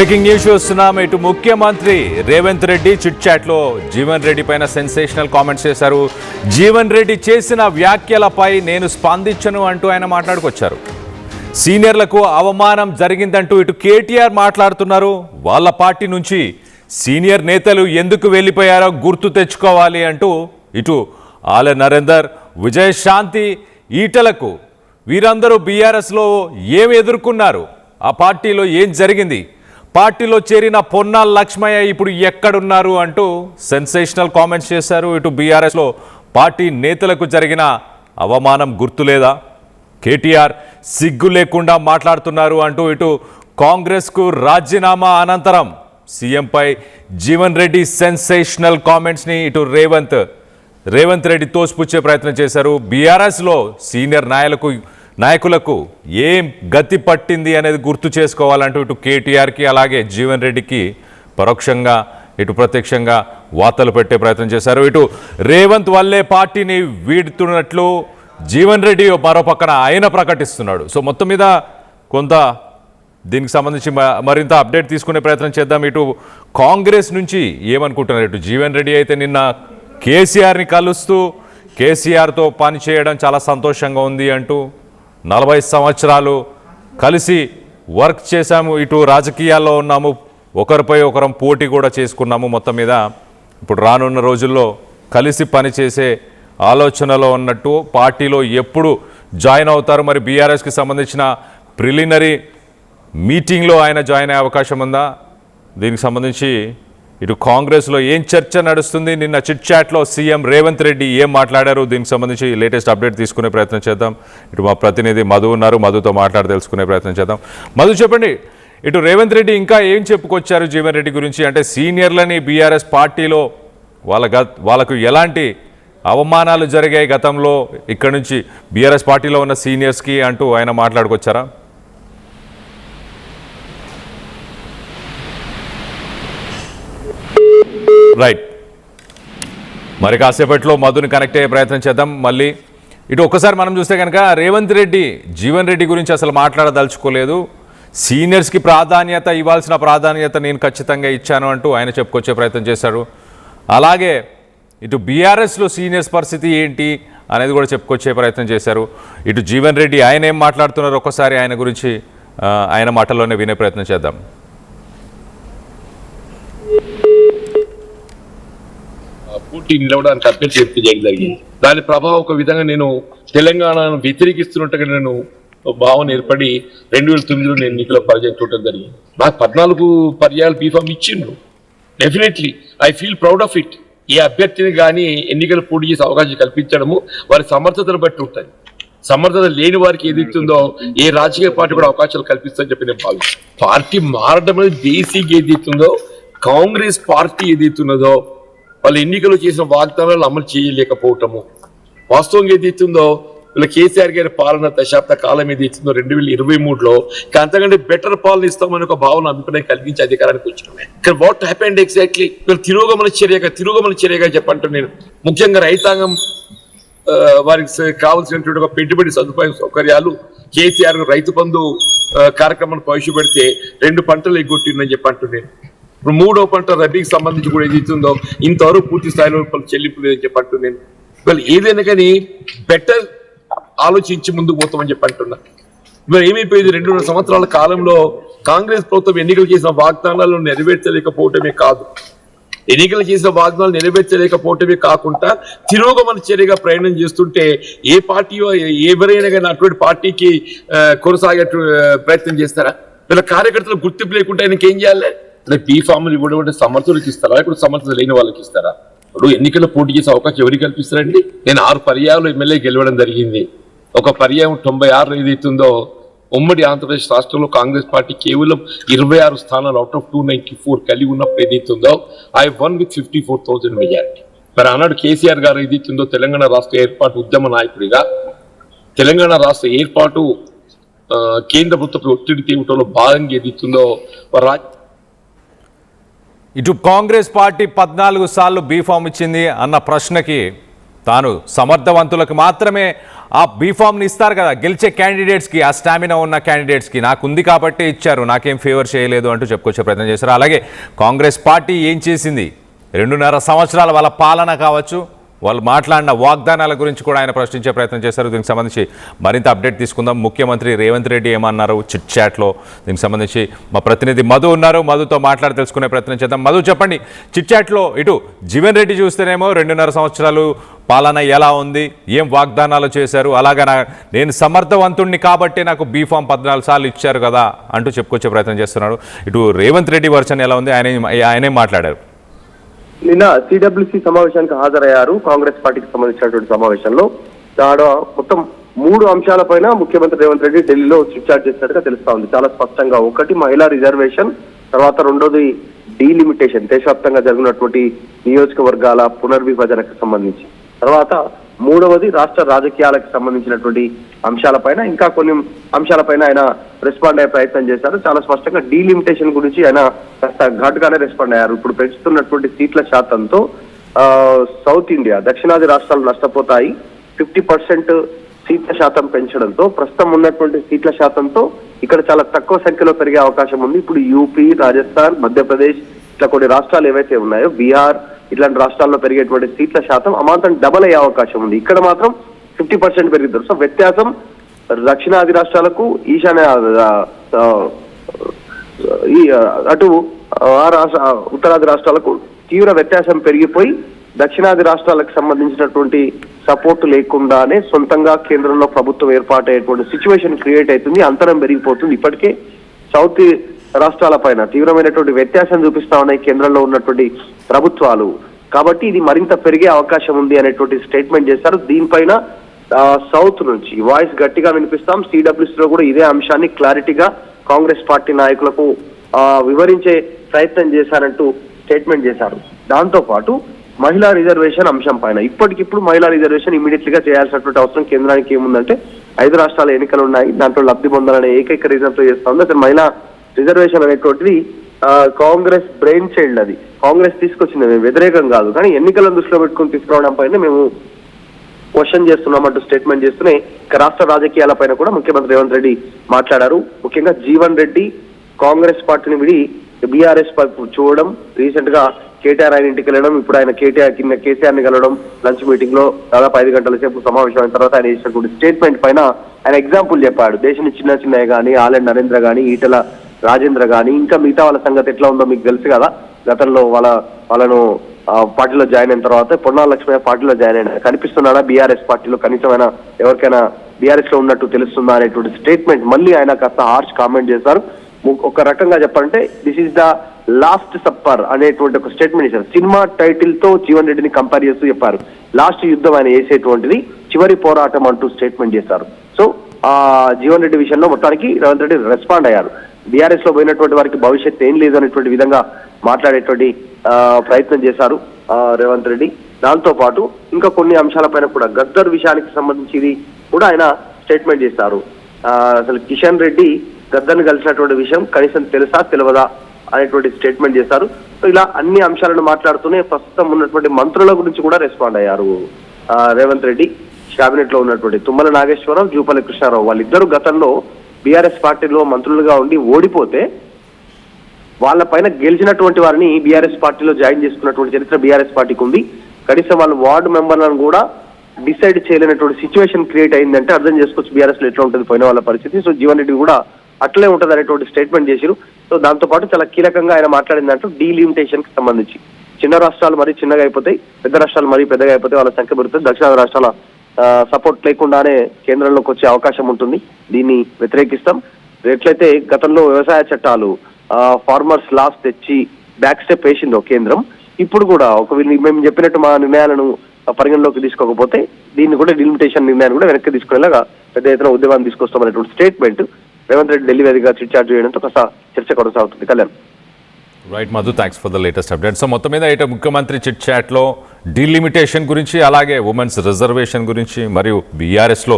Breaking news చూస్తున్నాం. ఇటు ముఖ్యమంత్రి రేవంత్ రెడ్డి చిట్ చాట్లో జీవన్ రెడ్డి పైన సెన్సేషనల్ కామెంట్స్ చేశారు. జీవన్ రెడ్డి చేసిన వ్యాఖ్యలపై నేను స్పందించను అంటూ ఆయన మాట్లాడుకొచ్చారు. సీనియర్లకు అవమానం జరిగిందంటూ ఇటు కేటీఆర్ మాట్లాడుతున్నారు. వాళ్ళ పార్టీ నుంచి సీనియర్ నేతలు ఎందుకు వెళ్ళిపోయారో గుర్తు తెచ్చుకోవాలి అంటూ ఇటు ఆల నరేందర్, విజయశాంతి, ఈటలకు వీరందరూ బీఆర్ఎస్లో ఏం ఎదుర్కొన్నారు, ఆ పార్టీలో ఏం జరిగింది, పార్టీలో చేరిన పొన్నాల లక్ష్మయ్య ఇప్పుడు ఎక్కడున్నారు అంటూ సెన్సేషనల్ కామెంట్స్ చేశారు. ఇటు బీఆర్ఎస్లో పార్టీ నేతలకు జరిగిన అవమానం గుర్తులేదా, కేటీఆర్ సిగ్గు లేకుండా మాట్లాడుతున్నారు అంటూ ఇటు కాంగ్రెస్కు రాజీనామా అనంతరం సీఎంపై జీవన్ రెడ్డి సెన్సేషనల్ కామెంట్స్ని ఇటు రేవంత్ రెడ్డి తోసిపుచ్చే ప్రయత్నం చేశారు. బీఆర్ఎస్లో సీనియర్ నాయకులకు ఏం గతి పట్టింది అనేది గుర్తు చేసుకోవాలంటూ ఇటు కేటీఆర్కి అలాగే జీవన్ రెడ్డికి పరోక్షంగా ఇటు ప్రత్యక్షంగా వార్తలు పెట్టే ప్రయత్నం చేశారు. ఇటు రేవంత్ వల్లే పార్టీని వీడుతున్నట్లు జీవన్ రెడ్డి మరో పక్కన ఆయన ప్రకటిస్తున్నాడు. సో మొత్తం మీద కొంత దీనికి సంబంధించి మరింత అప్డేట్ తీసుకునే ప్రయత్నం చేద్దాం. ఇటు కాంగ్రెస్ నుంచి ఏమనుకుంటున్నారు, ఇటు జీవన్ రెడ్డి అయితే నిన్న కేసీఆర్ని కలుస్తూ కేసీఆర్తో పనిచేయడం చాలా సంతోషంగా ఉంది అంటూ 40 సంవత్సరాలు కలిసి వర్క్ చేశాము, ఇటు రాజకీయాల్లో ఉన్నాము, ఒకరిపై ఒకరం పోటీ కూడా చేసుకున్నాము, మొత్తం మీద ఇప్పుడు రానున్న రోజుల్లో కలిసి పనిచేసే ఆలోచనలో ఉన్నట్టు పార్టీలో ఎప్పుడు జాయిన్ అవుతారు, మరి బీఆర్ఎస్కి సంబంధించిన ప్రిలిమినరీ మీటింగ్లో ఆయన జాయిన్ అయ్యే అవకాశం ఉందా, దీనికి సంబంధించి ఇటు కాంగ్రెస్లో ఏం చర్చ నడుస్తుంది, నిన్న చిట్ చాట్లో సీఎం రేవంత్ రెడ్డి ఏం మాట్లాడారు, దీనికి సంబంధించి లేటెస్ట్ అప్డేట్ తీసుకునే ప్రయత్నం చేద్దాం. ఇటు మా ప్రతినిధి మధు ఉన్నారు, మధుతో మాట్లాడి తెలుసుకునే ప్రయత్నం చేద్దాం. మధు చెప్పండి, ఇటు రేవంత్ రెడ్డి ఇంకా ఏం చెప్పుకొచ్చారు జీవన్ రెడ్డి గురించి, అంటే సీనియర్లని బీఆర్ఎస్ పార్టీలో వాళ్ళకు ఎలాంటి అవమానాలు జరిగాయి గతంలో ఇక్కడ నుంచి బీఆర్ఎస్ పార్టీలో ఉన్న సీనియర్స్కి అంటూ ఆయన మాట్లాడుకొచ్చారా? రైట్, మరి కాసేపట్లో మధుని కనెక్ట్ అయ్యే ప్రయత్నం చేద్దాం. మళ్ళీ ఇటు ఒక్కసారి మనం చూస్తే కనుక రేవంత్ రెడ్డి జీవన్ రెడ్డి గురించి అసలు మాట్లాడదలుచుకోలేదు, సీనియర్స్కి ప్రాధాన్యత ఇవ్వాల్సిన ప్రాధాన్యత నేను ఖచ్చితంగా ఇచ్చాను అంటూ ఆయన చెప్పుకొచ్చే ప్రయత్నం చేశాడు. అలాగే ఇటు బీఆర్ఎస్లో సీనియర్స్ పరిస్థితి ఏంటి అనేది కూడా చెప్పుకొచ్చే ప్రయత్నం చేశారు. ఇటు జీవన్ రెడ్డి ఆయన ఏం మాట్లాడుతున్నారు ఒక్కసారి ఆయన గురించి ఆయన మాటల్లోనే వినే ప్రయత్నం చేద్దాం. పూర్తి నిలవడానికి అభ్యర్థి చేయడం జరిగింది. దాని ప్రభావం ఒక విధంగా నేను తెలంగాణను వ్యతిరేకిస్తున్నట్టుగా నేను భావన ఏర్పడి 2009లో నేను ఎన్నికల పర్యాయం చూడటం జరిగింది. నాకు 14 పర్యాయాలు బీఫామ్ ఇచ్చిండ్రు. Definitely I feel proud of it. ఏ అభ్యర్థిని కానీ ఎన్నికలు పోటీ చేసే అవకాశం కల్పించడము వారి సమర్థతను బట్టి ఉంటుంది. సమర్థత లేని వారికి ఏదైతుందో ఏ రాజకీయ పార్టీ కూడా అవకాశాలు కల్పిస్తుందని చెప్పి నేను భావిస్తాను. పార్టీ మారడం అనేది బేసిక్ ఏదైతుందో కాంగ్రెస్ పార్టీ ఏదైతున్నదో వాళ్ళు ఎన్నికలు చేసిన వాగ్దానాలు అమలు చేయలేకపోవటము, వాస్తవంగా ఏదైతుందో వీళ్ళ కేసీఆర్ గారి పాలన దశాబ్ద కాలం ఏదైతుందో 2023లో అంతకంటే బెటర్ పాలన ఇస్తామని ఒక భావన అభిప్రాయం కలిగించి అధికారానికి వచ్చినామే. ఇక్కడ వాట్ హ్యాపెండ్ ఎగ్జాక్ట్లీ వీళ్ళు తిరోగమన చర్యగా చెప్పంటూ నేను ముఖ్యంగా రైతాంగం వారికి కావాల్సినటువంటి ఒక పెట్టుబడి సౌకర్యాలు కేసీఆర్ రైతు బంధు కార్యక్రమాన్ని ప్రవేశపెడితే 2 పంటలు ఎగ్గొట్టిందని చెప్పంటూ నేను ఇప్పుడు 3వ పంట రబీకి సంబంధించి కూడా ఏదైతుందో ఇంతవరకు పూర్తి స్థాయిలో చెల్లింపు లేదని చెప్పంటూ నేను ఇవాళ ఏదైనా కానీ బెటర్ ఆలోచించి ముందుకు పోతామని చెప్పి అంటున్నా. ఇవాళ ఏమైపోయింది, 2.5 సంవత్సరాల కాలంలో కాంగ్రెస్ ప్రభుత్వం ఎన్నికలు చేసిన వాగ్దానాలను నెరవేర్చలేకపోవటమే కాకుండా తిరోగమన చర్యగా ప్రయాణం చేస్తుంటే ఏ పార్టీ ఎవరైనా కానీ అటువంటి పార్టీకి కొనసాగే ప్రయత్నం చేస్తారా? వీళ్ళ కార్యకర్తలు గుర్తింపు లేకుండా ఆయనకి ఏం చేయాలి? బీఫామ్లు ఇవ్వడం సమర్థులకు ఇస్తారా, ఇప్పుడు సమర్థత లేని వాళ్ళకి ఇస్తారా? ఇప్పుడు ఎన్నికల్లో పోటీ చేసే అవకాశం ఎవరికి కల్పిస్తారండి? నేను 6 పర్యాయాలు ఎమ్మెల్యే గెలవడం జరిగింది. ఒక పర్యాయం 96 ఏదైతుందో ఉమ్మడి ఆంధ్రప్రదేశ్ రాష్ట్రంలో కాంగ్రెస్ పార్టీ కేవలం 26 స్థానాలు అవుట్ ఆఫ్ 294 కలిగి ఉన్నప్పుడు ఏదైతుందో ఐ వన్ విత్ 54,000 మెజారిటీ. మరి ఆనాడు కేసీఆర్ గారు ఏదైతుందో తెలంగాణ రాష్ట్ర ఏర్పాటు ఉద్యమ నాయకుడిగా తెలంగాణ రాష్ట్ర ఏర్పాటు కేంద్ర ప్రభుత్వ ఒత్తిడి తీవ్రలో భాగంగా ఏదైతుందో ఇటు కాంగ్రెస్ పార్టీ 14 సార్లు బీఫామ్ ఇచ్చింది అన్న ప్రశ్నకి తాను సమర్థవంతులకు మాత్రమే ఆ బీఫామ్ని ఇస్తారు కదా, గెలిచే క్యాండిడేట్స్కి, ఆ స్టామినా ఉన్న క్యాండిడేట్స్కి నాకు ఉంది కాబట్టి ఇచ్చారు, నాకేం ఫేవర్ చేయలేదు అంటూ చెప్పుకొచ్చే ప్రయత్నం చేశారు. అలాగే కాంగ్రెస్ పార్టీ ఏం చేసింది, 2.5 సంవత్సరాల వాళ్ళ పాలన కావచ్చు, వాళ్ళు మాట్లాడిన వాగ్దానాల గురించి కూడా ఆయన ప్రశ్నించే ప్రయత్నం చేశారు. దీనికి సంబంధించి మరింత అప్డేట్ తీసుకుందాం. ముఖ్యమంత్రి రేవంత్ రెడ్డి ఏమన్నారు చిట్ చాట్లో, దీనికి సంబంధించి మా ప్రతినిధి మధు ఉన్నారు, మధుతో మాట్లాడి తెలుసుకునే ప్రయత్నం చేద్దాం. మధు చెప్పండి, చిట్ చాట్లో ఇటు జీవన్ రెడ్డి చూస్తేనేమో 2.5 సంవత్సరాలు పాలన ఎలా ఉంది, ఏం వాగ్దానాలు చేశారు, అలాగా నేను సమర్థవంతుణ్ణి కాబట్టి నాకు బీఫామ్ 14 సార్లు ఇచ్చారు కదా అంటూ చెప్పుకొచ్చే ప్రయత్నం చేస్తున్నాడు. ఇటు రేవంత్ రెడ్డి వర్షన్ ఎలా ఉంది, ఆయనే మాట్లాడారు. నిన్న సిడబ్ల్యూసి సమావేశానికి హాజరయ్యారు. కాంగ్రెస్ పార్టీకి సంబంధించినటువంటి సమావేశంలో మొత్తం 3 అంశాలపైన ముఖ్యమంత్రి రేవంత్ రెడ్డి ఢిల్లీలో చిట్చాట్ చేసినట్టుగా తెలుస్తా ఉంది. చాలా స్పష్టంగా, ఒకటి మహిళా రిజర్వేషన్, తర్వాత రెండోది డీలిమిటేషన్, దేశవ్యాప్తంగా జరిగినటువంటి నియోజకవర్గాల పునర్విభజనకు సంబంధించి, తర్వాత మూడవది రాష్ట్ర రాజకీయాలకు సంబంధించినటువంటి అంశాలపైన, ఇంకా కొన్ని అంశాలపైన ఆయన రెస్పాండ్ అయ్యే ప్రయత్నం చేశారు. చాలా స్పష్టంగా డీలిమిటేషన్ గురించి ఆయన కాస్త ఘాటుగానే రెస్పాండ్ అయ్యారు. ఇప్పుడు పెంచుతున్నటువంటి సీట్ల శాతంతో సౌత్ ఇండియా, దక్షిణాది రాష్ట్రాలు నష్టపోతాయి. 50% సీట్ల శాతం పెంచడంతో, ప్రస్తుతం ఉన్నటువంటి సీట్ల శాతంతో ఇక్కడ చాలా తక్కువ సంఖ్యలో పెరిగే అవకాశం ఉంది. ఇప్పుడు యూపీ, రాజస్థాన్, మధ్యప్రదేశ్ ఇట్లా కొన్ని రాష్ట్రాలు ఏవైతే ఉన్నాయో, బీహార్ ఇట్లాంటి రాష్ట్రాల్లో పెరిగేటువంటి సీట్ల శాతం అమాంతం డబల్ అయ్యే అవకాశం ఉంది. ఇక్కడ మాత్రం 50% పెరుగుతారు. సో వ్యత్యాసం దక్షిణాది రాష్ట్రాలకు, ఈశాన్య అటు ఉత్తరాది రాష్ట్రాలకు తీవ్ర వ్యత్యాసం పెరిగిపోయి, దక్షిణాది రాష్ట్రాలకు సంబంధించినటువంటి సపోర్ట్ లేకుండానే సొంతంగా కేంద్రంలో ప్రభుత్వం ఏర్పాటయ్యేటువంటి సిచ్యువేషన్ క్రియేట్ అవుతుంది, అంతరం పెరిగిపోతుంది. ఇప్పటికే సౌత్ రాష్ట్రాల పైన తీవ్రమైనటువంటి వ్యత్యాసం చూపిస్తా ఉన్నాయి కేంద్రంలో ఉన్నటువంటి ప్రభుత్వాలు. కాబట్టి ఇది మరింత పెరిగే అవకాశం ఉంది అనేటువంటి స్టేట్మెంట్ చేశారు. దీనిపైన సౌత్ నుంచి వాయిస్ గట్టిగా వినిపిస్తాం. సిడబ్ల్యూసీ లో కూడా ఇదే అంశాన్ని క్లారిటీగా కాంగ్రెస్ పార్టీ నాయకులకు వివరించే ప్రయత్నం చేశారంటూ స్టేట్మెంట్ చేశారు. దాంతో పాటు మహిళా రిజర్వేషన్ అంశం పైన, ఇప్పటికిప్పుడు మహిళా రిజర్వేషన్ ఇమీడియట్ గా చేయాల్సినటువంటి అవసరం కేంద్రానికి ఏముందంటే, 5 రాష్ట్రాల ఎన్నికలు ఉన్నాయి, దాంట్లో లబ్ధి పొందాలనే ఏకైక రీజన్ తో చేస్తా ఉంది. అసలు మహిళా రిజర్వేషన్ అనేటువంటిది కాంగ్రెస్ బ్రెయిన్ చైల్డ్, అది కాంగ్రెస్ తీసుకొచ్చింది, మేము వ్యతిరేకం కాదు, కానీ ఎన్నికలను దృష్టిలో పెట్టుకుని తీసుకురావడం పైన మేము క్వశ్చన్ చేస్తున్నామంటూ స్టేట్మెంట్ చేస్తూనే రాష్ట్ర రాజకీయాల పైన కూడా ముఖ్యమంత్రి రేవంత్ రెడ్డి మాట్లాడారు. ముఖ్యంగా జీవన్ రెడ్డి కాంగ్రెస్ పార్టీని విడి బీఆర్ఎస్ చూడడం, రీసెంట్ గా కేటీఆర్ ఆయన ఇంటికి వెళ్ళడం, ఇప్పుడు ఆయన కేసీఆర్ ని కలవడం, లంచ్ మీటింగ్ లో దాదాపు 5 గంటల సేపు సమావేశం అయిన తర్వాత ఆయన చేసినటువంటి స్టేట్మెంట్ పైన ఆయన ఎగ్జాంపుల్ చెప్పాడు. దేశం చిన్నయ్య కానీ, ఆలెండ్ నరేంద్ర కానీ, ఈటల రాజేంద్ర కానీ, ఇంకా మిగతా వాళ్ళ సంగతి ఎట్లా ఉందో మీకు తెలుసు కదా. గతంలో వాళ్ళను పార్టీలో జాయిన్ అయిన తర్వాత పొన్నాల లక్ష్మయ్య పార్టీలో జాయిన్ అయినా కనిపిస్తున్నాడా బీఆర్ఎస్ పార్టీలో, కనీసమైన ఎవరికైనా బీఆర్ఎస్ లో ఉన్నట్టు తెలుస్తుందా అనేటువంటి స్టేట్మెంట్ మళ్ళీ ఆయన కాస్త హార్ష్ కామెంట్ చేశారు. ఒక రకంగా చెప్పాలంటే this is the last supper అనేటువంటి ఒక స్టేట్మెంట్ ఇచ్చారు. సినిమా టైటిల్ తో జీవన్ రెడ్డిని కంపేర్ చేస్తూ చెప్పారు. లాస్ట్ యుద్ధం ఆయన వేసేటువంటిది చివరి పోరాటం అంటూ స్టేట్మెంట్ చేశారు. సో ఆ జీవన్ రెడ్డి విషయంలో మొత్తానికి రేవంత్ రెడ్డి రెస్పాండ్ అయ్యారు. బీఆర్ఎస్ లో పోయినటువంటి వారికి భవిష్యత్తు ఏం లేదు అనేటువంటి విధంగా మాట్లాడేటువంటి ప్రయత్నం చేశారు రేవంత్ రెడ్డి. దాంతో పాటు ఇంకా కొన్ని అంశాలపైన కూడా, గద్దర్ విషయానికి సంబంధించి కూడా ఆయన స్టేట్మెంట్ చేశారు. అసలు కిషన్ రెడ్డి గద్దర్ని కలిసినటువంటి విషయం కనీసం తెలుసా తెలియదా అనేటువంటి స్టేట్మెంట్ చేశారు. సో ఇలా అన్ని అంశాలను మాట్లాడుతూనే ప్రస్తుతం ఉన్నటువంటి మంత్రుల గురించి కూడా రెస్పాండ్ అయ్యారు రేవంత్ రెడ్డి. కేబినెట్ లో ఉన్నటువంటి తుమ్మల నాగేశ్వరరావు, జూపల్లి కృష్ణారావు వాళ్ళిద్దరూ గతంలో బీఆర్ఎస్ పార్టీలో మంత్రులుగా ఉండి ఓడిపోతే వాళ్ళ పైన గెలిచినటువంటి వారిని బీఆర్ఎస్ పార్టీలో జాయిన్ చేసుకున్నటువంటి చరిత్ర బీఆర్ఎస్ పార్టీకి ఉంది. కనీసం వాళ్ళు వార్డు మెంబర్లను కూడా డిసైడ్ చేయలేనటువంటి సిచ్యువేషన్ క్రియేట్ అయిందంటే అర్థం చేసుకోవచ్చు బీఆర్ఎస్ లో ఎట్లా ఉంటుంది పోయిన వాళ్ళ పరిస్థితి. సో జీవన్ రెడ్డి కూడా అట్లే ఉంటుంది అనేటువంటి స్టేట్మెంట్ చేశారు. సో దాంతో పాటు చాలా కీలకంగా ఆయన మాట్లాడిందంటూ డీలిమిటేషన్ కి సంబంధించి, చిన్న రాష్ట్రాలు మరీ చిన్నగా అయిపోతాయి, పెద్ద రాష్ట్రాలు మరీ పెద్దగా అయిపోతాయి, వాళ్ళ సంఖ్య పెరుగుతుంది, దక్షిణాది రాష్ట్రాల సపోర్ట్ లేకుండానే కేంద్రంలోకి వచ్చే అవకాశం ఉంటుంది, దీన్ని వ్యతిరేకిస్తాం. ఎట్లయితే గతంలో వ్యవసాయ చట్టాలు ఫార్మర్స్ లాస్ తెచ్చి బ్యాక్ స్టెప్ వేసిందో కేంద్రం, ఇప్పుడు కూడా మేము చెప్పినట్టు మా నిర్ణయాలను పరిగణలోకి తీసుకోకపోతే దీన్ని కూడా డిలిమిటేషన్ నిర్ణయాన్ని కూడా వెనక్కి తీసుకునేలాగా పెద్ద ఎత్తున ఉద్యమాన్ని తీసుకొస్తామనేటువంటి స్టేట్మెంట్ రేవంత్ రెడ్డి ఢిల్లీ వేదికగా చిట్ చాట్ చేయడంతో కాస్త చర్చ కొనసాగుతుంది. Kalyan. Right Madhu, thanks for the latest update. So మొత్తం మీద ఇటు ముఖ్యమంత్రి చిట్ చాట్లో డిలిమిటేషన్ గురించి, అలాగే ఉమెన్స్ రిజర్వేషన్ గురించి, మరియు బీఆర్ఎస్లో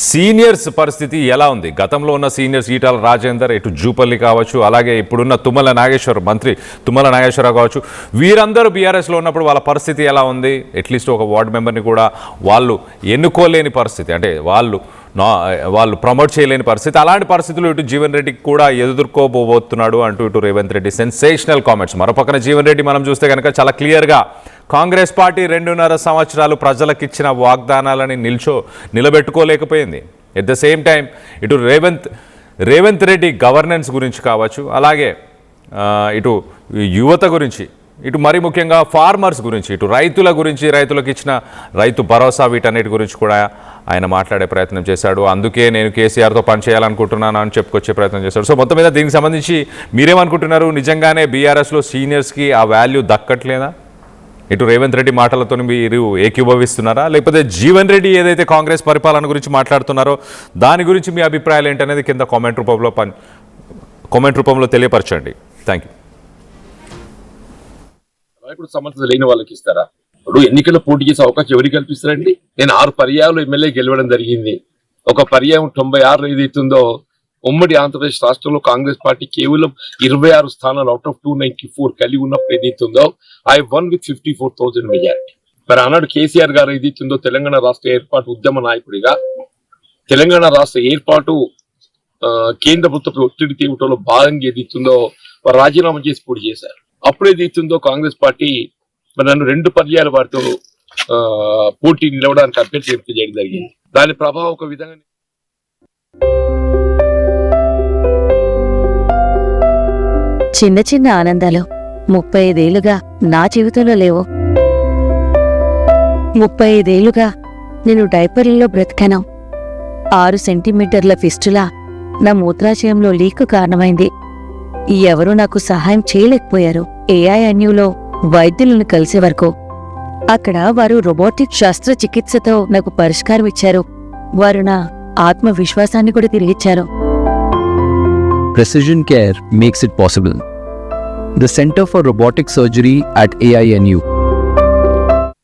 సీనియర్స్ పరిస్థితి ఎలా ఉంది, గతంలో ఉన్న సీనియర్స్ ఈటాల రాజేందర్, ఇటు జూపల్లి కావచ్చు, అలాగే ఇప్పుడున్న మంత్రి తుమ్మల నాగేశ్వరరావు కావచ్చు, వీరందరూ బీఆర్ఎస్లో ఉన్నప్పుడు వాళ్ళ పరిస్థితి ఎలా ఉంది, అట్లీస్ట్ ఒక వార్డు మెంబర్ని కూడా వాళ్ళు ఎన్నుకోలేని పరిస్థితి, అంటే వాళ్ళు ప్రమోట్ చేయలేని పరిస్థితి. అలాంటి పరిస్థితులు ఇటు జీవన్ రెడ్డికి కూడా ఎదుర్కోబోతున్నాడు అంటూ ఇటు రేవంత్ రెడ్డి సెన్సేషనల్ కామెంట్స్. మరోపక్కన జీవన్ రెడ్డి మనం చూస్తే కనుక చాలా క్లియర్గా కాంగ్రెస్ పార్టీ 2.5 సంవత్సరాలు ప్రజలకు ఇచ్చిన వాగ్దానాలని నిలబెట్టుకోలేకపోయింది. ఎట్ ద సేమ్ టైం ఇటు రేవంత్ రెడ్డి గవర్నెన్స్ గురించి కావచ్చు, అలాగే ఇటు యువత గురించి, ఇటు మరీ ముఖ్యంగా ఫార్మర్స్ గురించి, ఇటు రైతుల గురించి, రైతులకు ఇచ్చిన రైతు భరోసా, వీటన్నిటి గురించి కూడా ఆయన మాట్లాడే ప్రయత్నం చేశాడు. అందుకే నేను కేసీఆర్తో పనిచేయాలనుకుంటున్నాను అని చెప్పుకొచ్చే ప్రయత్నం చేశాడు. సో మొత్తం మీద దీనికి సంబంధించి మీరేమనుకుంటున్నారు? నిజంగానే బీఆర్ఎస్లో సీనియర్స్కి ఆ వాల్యూ దక్కట్లేదా? ఇటు రేవంత్ రెడ్డి మాటలతో మీరు ఏకీభవిస్తున్నారా, లేకపోతే జీవన్ రెడ్డి ఏదైతే కాంగ్రెస్ పరిపాలన గురించి మాట్లాడుతున్నారో దాని గురించి మీ అభిప్రాయాలు ఏంటనేది కింద కామెంట్ రూపంలో తెలియపరచండి. Thank you. ఇప్పుడు సమర్థత లేని వాళ్ళకి ఇస్తారా? ఇప్పుడు ఎన్నికల్లో పోటీ చేసే అవకాశం ఎవరికి కల్పిస్తారండి? నేను 6 పర్యాయాలు ఎమ్మెల్యే గెలవడం జరిగింది. ఒక పర్యాయం 96 ఏదైతుందో ఉమ్మడి ఆంధ్రప్రదేశ్ రాష్ట్రంలో కాంగ్రెస్ పార్టీ కేవలం 26 స్థానాలు అవుట్ ఆఫ్ 294 కలిగి ఉన్నప్పుడు ఏదైతుందో ఐ వన్ విత్ 54,000 మెజారిటీ. మరి ఆనాడు కేసీఆర్ గారు ఏదైతుందో తెలంగాణ రాష్ట్ర ఏర్పాటు ఉద్యమ నాయకుడిగా తెలంగాణ రాష్ట్ర ఏర్పాటు కేంద్ర ప్రభుత్వ ఒత్తిడి తీవ్రలో భాగంగా ఏదైతుందో వారు రాజీనామా చేసి పోటీ చేశారు. అప్పుడు ఏదైతుందో కాంగ్రెస్ పార్టీ మరి నన్ను 2 పర్యాయాలు వారితో పోటీ నిలవడానికి అభ్యర్థి ఎంపిక చేయడం జరిగింది. దాని ప్రభావం ఒక విధంగా చిన్న చిన్న ఆనందాలు 35 ఏళ్లుగా నా జీవితంలో లేవు. 35 ఏళ్లుగా నేను డైపర్లలో బ్రతికాను. 6 సెంటీమీటర్ల ఫిస్టులా నా మూత్రాశయంలో లీకు కారణమైంది. ఎవరూ నాకు సహాయం చేయలేకపోయారు. ఏఐఎన్యూలో వైద్యులను కలిసే వరకు అక్కడ వారు రోబోటిక్ శస్త్రచికిత్సతో నాకు పరిష్కారం ఇచ్చారు. వారు నా ఆత్మవిశ్వాసాన్ని కూడా తిరిగిచ్చారు. Precision Care makes it possible. The Center for Robotic Surgery at AINU